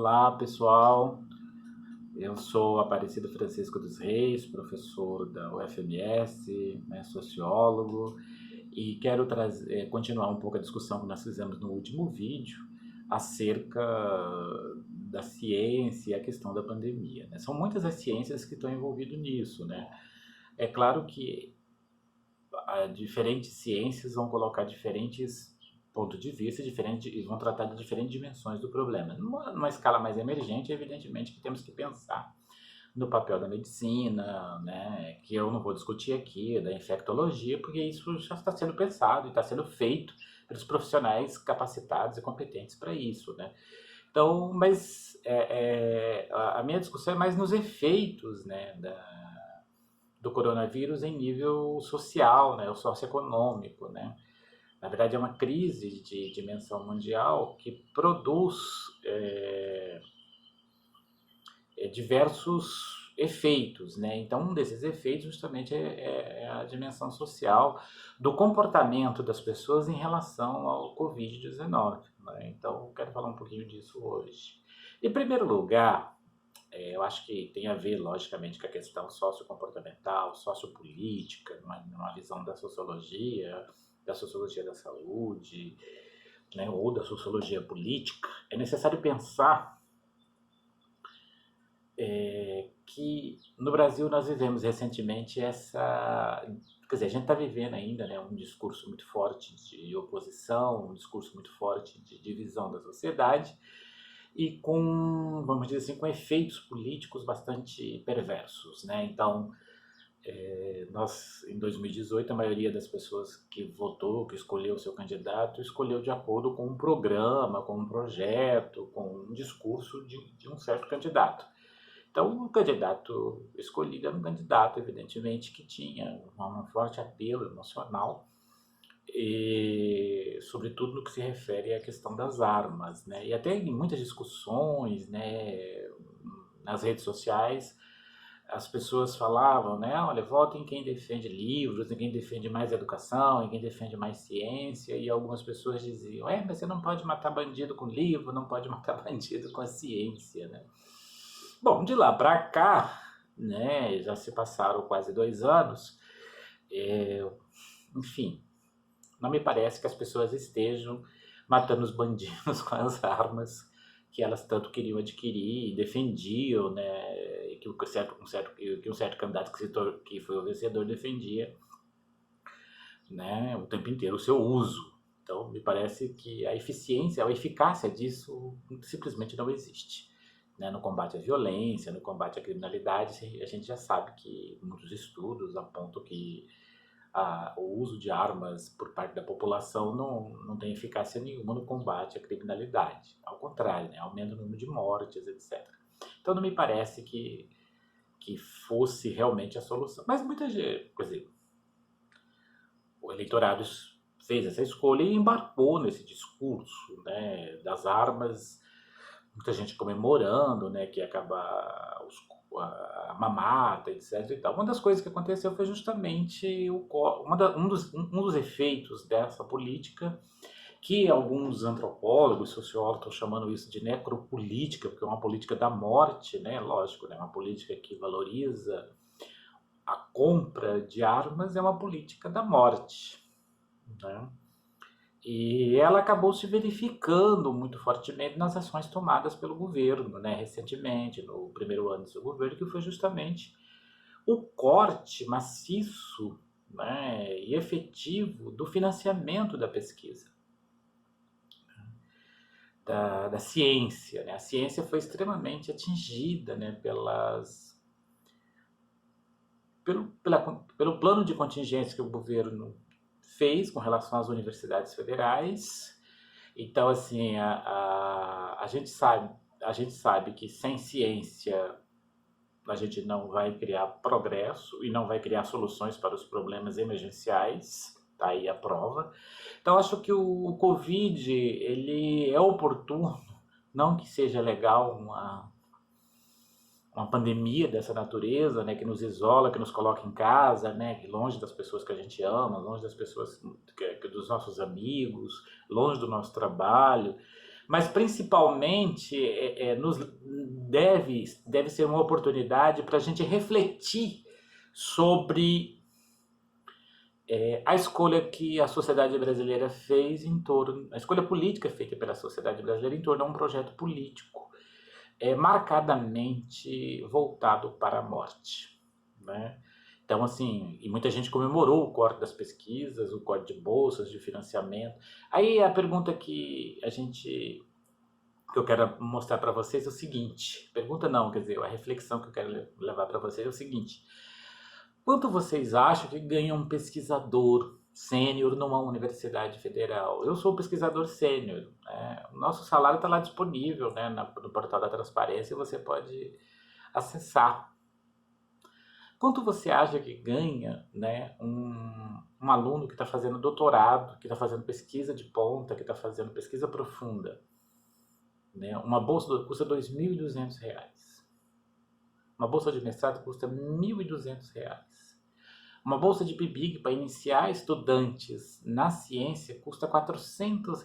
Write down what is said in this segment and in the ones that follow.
Olá, pessoal. Eu sou Aparecido Francisco dos Reis, professor da UFMS, né, sociólogo, e quero continuar um pouco a discussão que nós fizemos no último vídeo acerca da ciência e a questão da pandemia, né? São muitas as ciências que estão envolvidas nisso, né? É claro que diferentes ciências vão colocar diferentes pontos de vista e vão tratar de diferentes dimensões do problema. Numa escala mais emergente, evidentemente que temos que pensar no papel da medicina, né, que eu não vou discutir aqui, da infectologia, porque isso já está sendo pensado e está sendo feito pelos profissionais capacitados e competentes para isso, né. Então, mas a minha discussão é mais nos efeitos, né, do coronavírus em nível social, né, o socioeconômico, né. Na verdade, é uma crise de dimensão mundial que produz diversos efeitos, né? Então, um desses efeitos justamente é a dimensão social do comportamento das pessoas em relação ao Covid-19. Né? Então, eu quero falar um pouquinho disso hoje. Em primeiro lugar, eu acho que tem a ver, logicamente, com a questão sociocomportamental, sociopolítica, numa visão da sociologia da saúde, né, ou da sociologia política. É necessário pensar que no Brasil nós vivemos recentemente quer dizer, a gente está vivendo ainda, né, um discurso muito forte de oposição, um discurso muito forte de divisão da sociedade e com, vamos dizer assim, com efeitos políticos bastante perversos, né? Então, nós, em 2018, a maioria das pessoas que votou, que escolheu o seu candidato, escolheu de acordo com um programa, com um projeto, com um discurso de um certo candidato. Então, o candidato escolhido era um candidato, evidentemente, que tinha um forte apelo emocional, e, sobretudo no que se refere à questão das armas, né? E até em muitas discussões, né, nas redes sociais, as pessoas falavam, né, olha, votem em quem defende livros, em quem defende mais educação, em quem defende mais ciência, e algumas pessoas diziam, mas você não pode matar bandido com livro, não pode matar bandido com a ciência, né? Bom, de lá para cá, né, já se passaram quase 2 anos, é, enfim, não me parece que as pessoas estejam matando os bandidos com as armas que elas tanto queriam adquirir e defendiam, né, que um certo candidato que foi o vencedor defendia, né, o tempo inteiro o seu uso. Então, me parece que a eficiência, a eficácia disso simplesmente não existe. Né, no combate à violência, no combate à criminalidade, a gente já sabe que muitos estudos apontam que o uso de armas por parte da população não tem eficácia nenhuma no combate à criminalidade. Ao contrário, né, aumenta o número de mortes, etc. Então não me parece que fosse realmente a solução. Mas muita gente, quer dizer, o eleitorado fez essa escolha e embarcou nesse discurso, né, das armas, muita gente comemorando, né, que ia acabar a mamata, etc. E tal. Uma das coisas que aconteceu foi justamente um dos efeitos dessa política, que alguns antropólogos, sociólogos estão chamando isso de necropolítica, porque é uma política da morte, né, lógico, né, uma política que valoriza a compra de armas, é uma política da morte, né? E ela acabou se verificando muito fortemente nas ações tomadas pelo governo, né, recentemente, no primeiro ano do seu governo, que foi justamente o corte maciço, né, e efetivo do financiamento da pesquisa, da ciência. Né? A ciência foi extremamente atingida, né, pelo plano de contingência que o governo fez com relação às universidades federais. Então, assim, a gente sabe que sem ciência a gente não vai criar progresso e não vai criar soluções para os problemas emergenciais. Tá aí a prova. Então, acho que o Covid, ele é oportuno, não que seja legal uma pandemia dessa natureza, né, que nos isola, que nos coloca em casa, né, longe das pessoas que a gente ama, longe das pessoas, dos nossos amigos, longe do nosso trabalho. mas principalmente deve ser uma oportunidade para a gente refletir sobre a escolha que a sociedade brasileira fez em torno, a escolha política feita pela sociedade brasileira em torno a um projeto político marcadamente voltado para a morte, né? Então, assim, e muita gente comemorou o corte das pesquisas, o corte de bolsas, de financiamento. Aí a pergunta que eu quero mostrar para vocês é o seguinte, pergunta não, quer dizer, a reflexão que eu quero levar para vocês é o seguinte: quanto vocês acham que ganha um pesquisador sênior numa universidade federal? Eu sou pesquisador sênior, né? O nosso salário está lá disponível, né, no portal da transparência, e você pode acessar. Quanto você acha que ganha, né, um aluno que está fazendo doutorado, que está fazendo pesquisa de ponta, que está fazendo pesquisa profunda? Né? Uma bolsa custa R$ 2.200. Uma bolsa de mestrado custa R$ 1.200. Uma bolsa de PIBIG para iniciar estudantes na ciência custa R$ 400.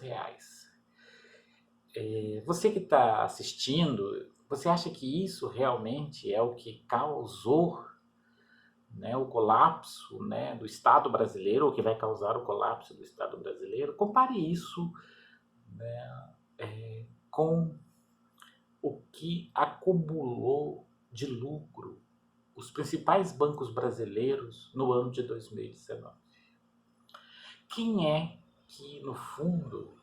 Você que está assistindo, você acha que isso realmente é o que causou, né, o colapso, né, do Estado brasileiro, ou que vai causar o colapso do Estado brasileiro? Compare isso, né, com o que acumulou de lucro os principais bancos brasileiros no ano de 2019. Quem é que, no fundo,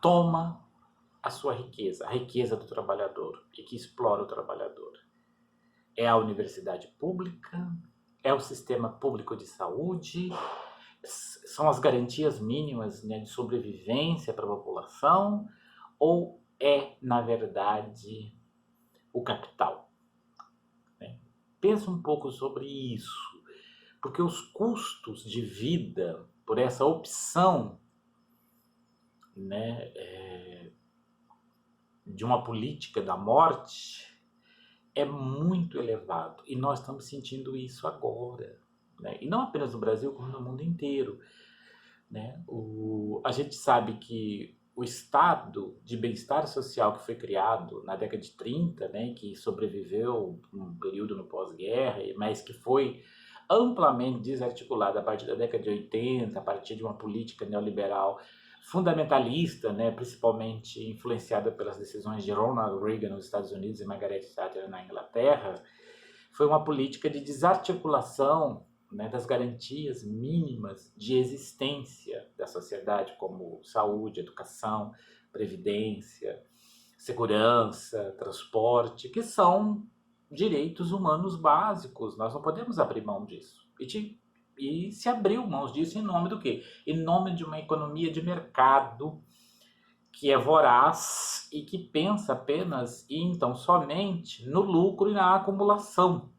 toma a sua riqueza, a riqueza do trabalhador, e que explora o trabalhador? É a universidade pública? É o sistema público de saúde? São as garantias mínimas, né, de sobrevivência para a população? Ou é, na verdade, o capital? Né? Pensa um pouco sobre isso, porque os custos de vida por essa opção, né, de uma política da morte é muito elevado, e nós estamos sentindo isso agora, né? E não apenas no Brasil, como no mundo inteiro, né? A gente sabe que o estado de bem-estar social que foi criado na década de 30, né, que sobreviveu um período no pós-guerra, mas que foi amplamente desarticulado a partir da década de 80, a partir de uma política neoliberal fundamentalista, né, principalmente influenciada pelas decisões de Ronald Reagan nos Estados Unidos e Margaret Thatcher na Inglaterra. Foi uma política de desarticulação, né, das garantias mínimas de existência da sociedade, como saúde, educação, previdência, segurança, transporte, que são direitos humanos básicos. Nós não podemos abrir mão disso. E se abriu mãos disso em nome do quê? Em nome de uma economia de mercado que é voraz e que pensa apenas e então somente no lucro e na acumulação.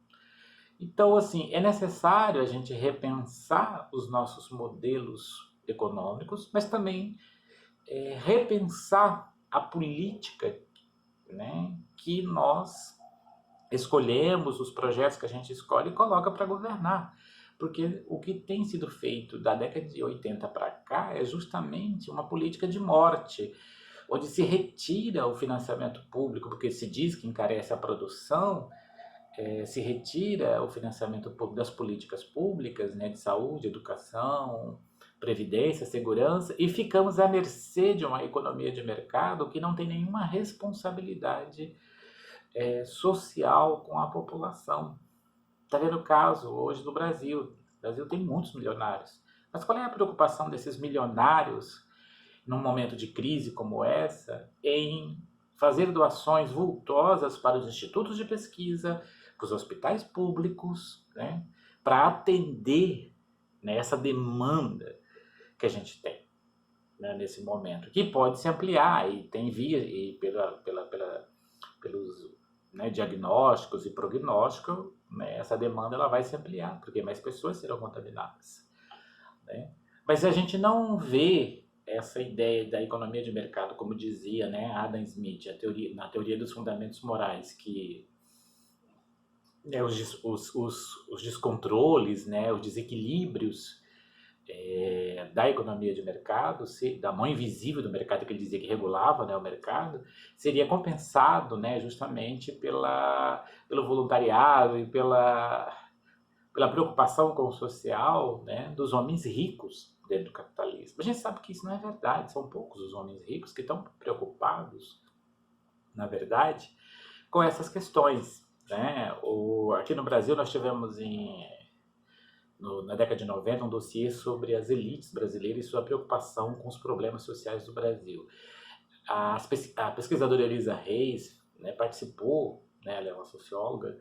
Então, assim, é necessário a gente repensar os nossos modelos econômicos, mas também repensar a política, né, que nós escolhemos, os projetos que a gente escolhe e coloca para governar. Porque o que tem sido feito da década de 80 para cá é justamente uma política de morte, onde se retira o financiamento público, porque se diz que encarece a produção, se retira o financiamento público das políticas públicas, né, de saúde, educação, previdência, segurança, e ficamos à mercê de uma economia de mercado que não tem nenhuma responsabilidade social com a população. Está vendo o caso hoje do Brasil. O Brasil tem muitos milionários. Mas qual é a preocupação desses milionários, num momento de crise como essa, em fazer doações vultosas para os institutos de pesquisa, para os hospitais públicos, né, para atender, né, essa demanda que a gente tem, né, nesse momento, que pode se ampliar e tem via e pelos, né, diagnósticos e prognósticos, né, essa demanda ela vai se ampliar, porque mais pessoas serão contaminadas, né? Mas a gente não vê essa ideia da economia de mercado, como dizia, né, Adam Smith, na teoria dos fundamentos morais, que os descontroles, né, os desequilíbrios da economia de mercado, da mão invisível do mercado, que ele dizia que regulava, né, o mercado, seria compensado, né, justamente pelo voluntariado e pela preocupação com o social, né, dos homens ricos dentro do capitalismo. A gente sabe que isso não é verdade, são poucos os homens ricos que estão preocupados, na verdade, com essas questões. Né? Aqui no Brasil nós tivemos na década de 90 um dossiê sobre as elites brasileiras e sua preocupação com os problemas sociais do Brasil. A pesquisadora Elisa Reis, né, participou, né, ela é uma socióloga,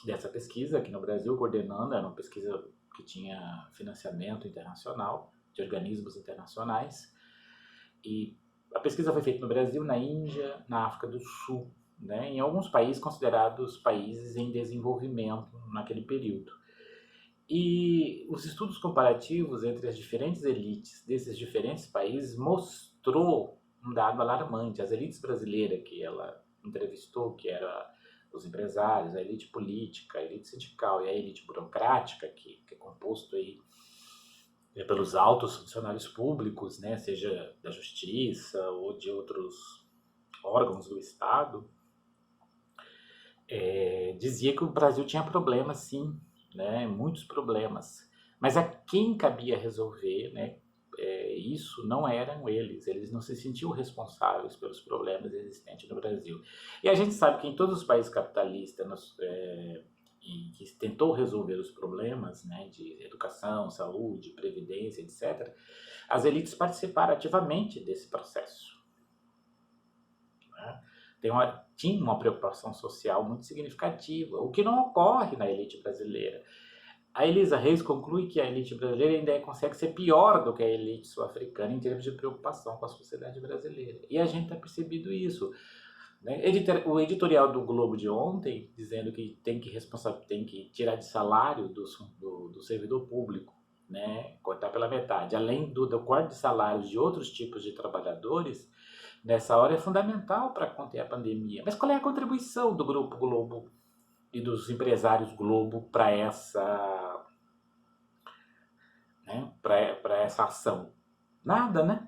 dessa pesquisa aqui no Brasil, coordenando. Era uma pesquisa que tinha financiamento internacional, de organismos internacionais, e a pesquisa foi feita no Brasil, na Índia, na África do Sul, né, em alguns países considerados países em desenvolvimento naquele período. E os estudos comparativos entre as diferentes elites desses diferentes países mostrou um dado alarmante. As elites brasileiras que ela entrevistou, que eram os empresários, a elite política, a elite sindical e a elite burocrática, que é composto aí pelos altos funcionários públicos, né, seja da justiça ou de outros órgãos do Estado, dizia que o Brasil tinha problemas, sim, né, muitos problemas, mas a quem cabia resolver, né, isso não eram eles não se sentiam responsáveis pelos problemas existentes no Brasil. E a gente sabe que em todos os países capitalistas, que tentou resolver os problemas, né, de educação, saúde, previdência, etc., as elites participaram ativamente desse processo. Né? Tinha uma preocupação social muito significativa, o que não ocorre na elite brasileira. A Elisa Reis conclui que a elite brasileira ainda consegue ser pior do que a elite sul-africana em termos de preocupação com a sociedade brasileira. E a gente tem percebido isso. Né? O editorial do Globo de ontem, dizendo que tem que tirar de salário do servidor público, né? Cortar pela metade, além do corte de salários de outros tipos de trabalhadores, nessa hora é fundamental para conter a pandemia. Mas qual é a contribuição do Grupo Globo e dos empresários Globo para essa ação? Nada, né?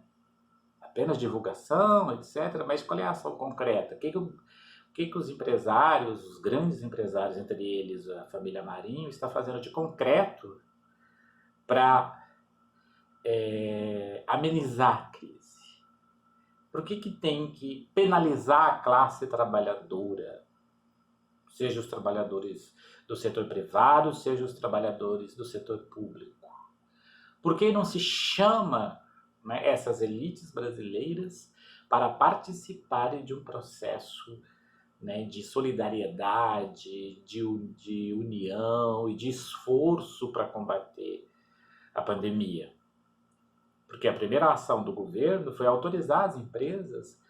Apenas divulgação, etc. Mas qual é a ação concreta? O que os empresários, os grandes empresários, entre eles a família Marinho, está fazendo de concreto para amenizar a crise? Por que tem que penalizar a classe trabalhadora? Seja os trabalhadores do setor privado, seja os trabalhadores do setor público. Por que não se chama, né, essas elites brasileiras para participarem de um processo, né, de solidariedade, de união e de esforço para combater a pandemia? Porque a primeira ação do governo foi autorizar as empresas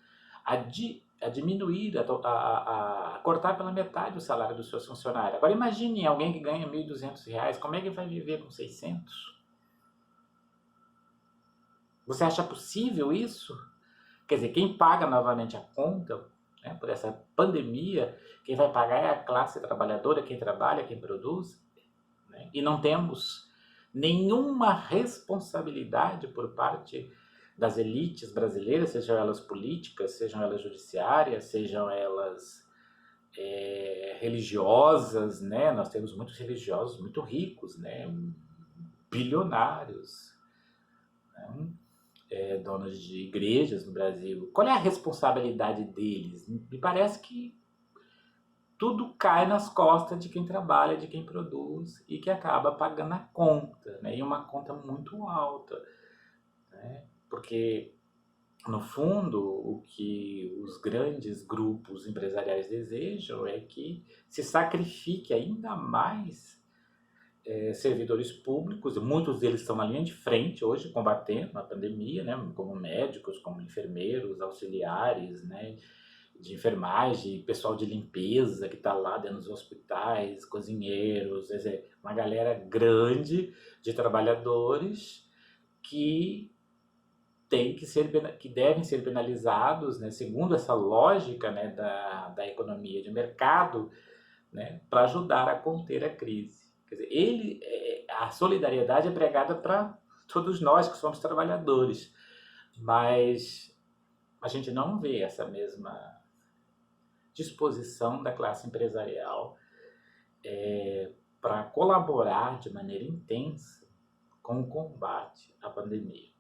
a diminuir, a cortar pela metade o salário dos seus funcionários. Agora imagine alguém que ganha R$ 1.200, como é que vai viver com 600? Você acha possível isso? Quer dizer, quem paga novamente a conta, né, por essa pandemia, quem vai pagar é a classe trabalhadora, quem trabalha, quem produz. Né? E não temos nenhuma responsabilidade por parte das elites brasileiras, sejam elas políticas, sejam elas judiciárias, sejam elas religiosas, né? Nós temos muitos religiosos muito ricos, né? Bilionários, né? Donos de igrejas no Brasil. Qual é a responsabilidade deles? Me parece que tudo cai nas costas de quem trabalha, de quem produz e que acaba pagando a conta, né? E uma conta muito alta, né? Porque, no fundo, o que os grandes grupos empresariais desejam é que se sacrifique ainda mais servidores públicos, e muitos deles estão na linha de frente hoje combatendo a pandemia, né? Como médicos, como enfermeiros, auxiliares, né? De enfermagem, pessoal de limpeza que está lá dentro dos hospitais, cozinheiros, uma galera grande de trabalhadores que que devem ser penalizados, né, segundo essa lógica, né, da economia de mercado, né, para ajudar a conter a crise. Quer dizer, a solidariedade é pregada para todos nós que somos trabalhadores, mas a gente não vê essa mesma disposição da classe empresarial para colaborar de maneira intensa com o combate à pandemia.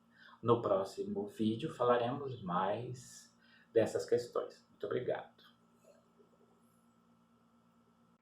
No próximo vídeo falaremos mais dessas questões. Muito obrigado.